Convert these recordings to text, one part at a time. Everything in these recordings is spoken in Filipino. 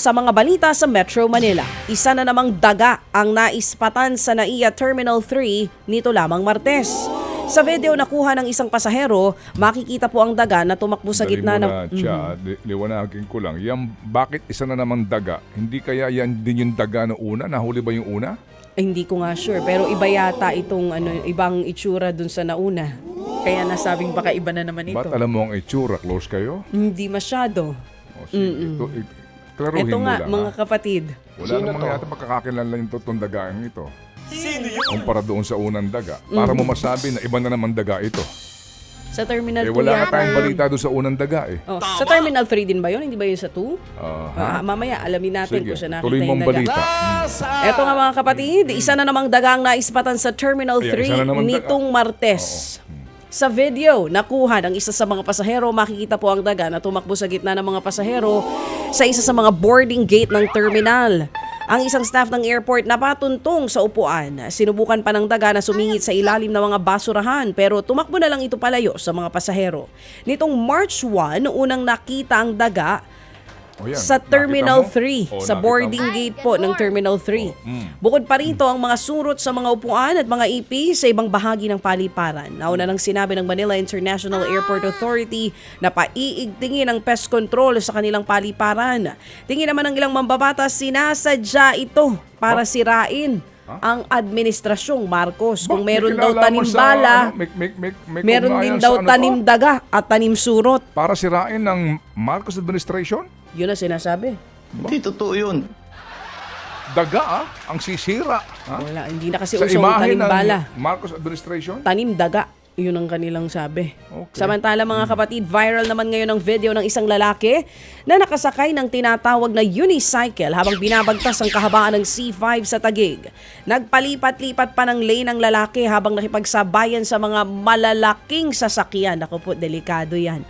sa mga balita sa Metro Manila. Isa na namang daga ang naispatan sa NAIA Terminal 3 nito lamang Martes. Sa video nakuha ng isang pasahero, makikita po ang daga na tumakbo sa gitna ng... Liwanagin ko lang. Yan, bakit isa na namang daga? Hindi kaya yan din yung daga na una? Nahuli ba yung una? Hindi ko nga sure, pero iba yata itong ibang itsura dun sa nauna. Kaya nasabing baka iba na naman ito. Ba't alam mo ang itsura? Close kayo? Hindi masyado. O, sige. Klaruhin Ito mo nga, lang. mga kapatid. Wala namang yata magkakakilanlan itong dagaan ito. Sino yun? Kumpara doon sa unang daga. Para mo masabi na iba na naman daga ito. Sa Terminal 2 wala yata ka tayong yun. balita doon sa unang daga eh. Oh, sa Terminal 3 din ba yun? Hindi ba yun sa 2? Mamaya, alamin natin Sige, kung siya nakita tuloy yung mong daga. balita. Eto nga mga kapatid, isa na namang dagang naispatan sa Terminal 3 nitong Martes. Sa video, nakuha ng isa sa mga pasahero, makikita po ang daga na tumakbo sa gitna ng mga pasahero sa isa sa mga boarding gate ng terminal. Ang isang staff ng airport napatuntong sa upuan. Sinubukan pa ng daga na sumingit sa ilalim ng mga basurahan pero tumakbo na lang ito palayo sa mga pasahero. Nitong March 1, unang nakita ang daga sa Terminal 3, sa boarding gate po ng Terminal 3. Bukod pa rito ang mga surot sa mga upuan at mga ipi sa ibang bahagi ng paliparan. Nauna nang sinabi ng Manila International Airport Authority na paiigtingin ang pest control sa kanilang paliparan. Tingin naman ng ilang mambabatas, sinasadya ito para sirain ang administrasyong Marcos. Kung meron daw tanim bala, meron din daw tanim daga at tanim surot. Para sirain ng Marcos administration? Yun ang sinasabi. Hindi totoo yun. Daga ang sisira. Wala, hindi na kasi Sa usong imahe tanim ng bala. Marcos administration? Tanim daga. Yun ang kanilang sabi. Okay. Samantala mga kapatid, viral naman ngayon ang video ng isang lalaki na nakasakay ng tinatawag na unicycle habang binabagtas ang kahabaan ng C5 sa Taguig. Nagpalipat-lipat pa ng lane ang lalaki habang nakipagsabayan sa mga malalaking sasakyan. Ako po, delikado yan.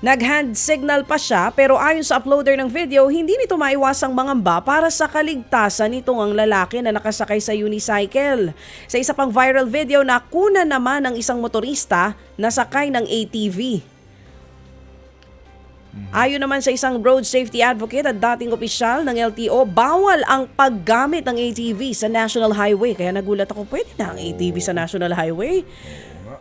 Nag-hand signal pa siya pero ayon sa uploader ng video, hindi nito maiwasang mangamba para sa kaligtasan nitong ang lalaki na nakasakay sa unicycle. Sa isa pang viral video, nakuna naman ng isang motorista na sakay ng ATV. Ayon naman sa isang road safety advocate at dating opisyal ng LTO, bawal ang paggamit ng ATV sa National Highway. Kaya nagulat ako, pwede na ang ATV sa National Highway?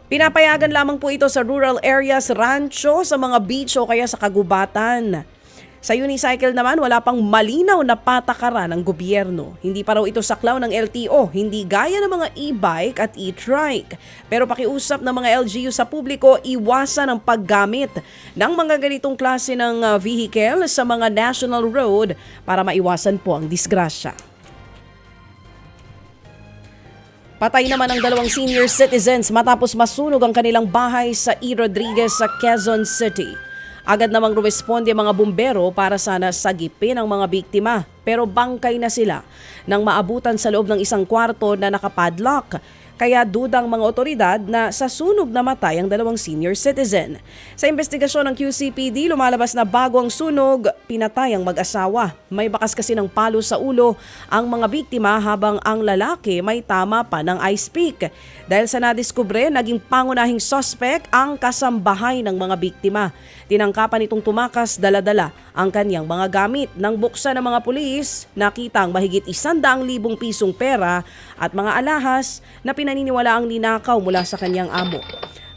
Pinapayagan lamang po ito sa rural areas, rancho, sa mga beach o kaya sa kagubatan. Sa unicycle naman, wala pang malinaw na patakaran ng gobyerno. Hindi pa raw ito saklaw ng LTO, hindi gaya ng mga e-bike at e-trike. Pero pakiusap ng mga LGU sa publiko, iwasan ang paggamit ng mga ganitong klase ng vehicle sa mga national road para maiwasan po ang disgrasya. Patay naman ang 2 senior citizens matapos masunog ang kanilang bahay sa E. Rodriguez sa Quezon City. Agad namang rumesponde ang mga bumbero para sana sagipin ang mga biktima. Pero bangkay na sila nang maabutan sa loob ng isang kwarto na nakapadlock. Kaya dudang mga otoridad na sa sunog namatay ang 2 senior citizen. Sa investigasyon ng QCPD, lumalabas na bago ang sunog, pinatay ang mag-asawa. May bakas kasi ng palo sa ulo ang mga biktima habang ang lalaki may tama pa ng ice pick. Dahil sa nadiskubre, naging pangunahing suspect ang kasambahay ng mga biktima. Tinangkapan itong tumakas dala-dala ang kanyang mga gamit. Nang buksan ng mga pulis, nakita ang mahigit 100,000 pisong pera at mga alahas na pinaniniwala ang ninakaw mula sa kanyang amo.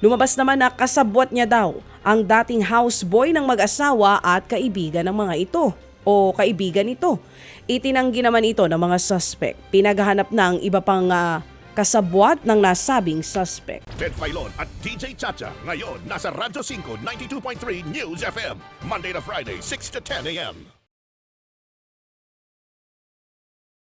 Lumabas naman na kasabwat niya daw ang dating houseboy ng mag-asawa at kaibigan ng mga ito o kaibigan nito. Itinanggi naman ito ng mga suspect. Pinaghahanap na ang iba pang kasabwat ng nasabing suspect. Ted Filon at DJ Chacha ngayon nasa Radyo 5 92.3 News FM Monday to Friday 6 to 10 a.m.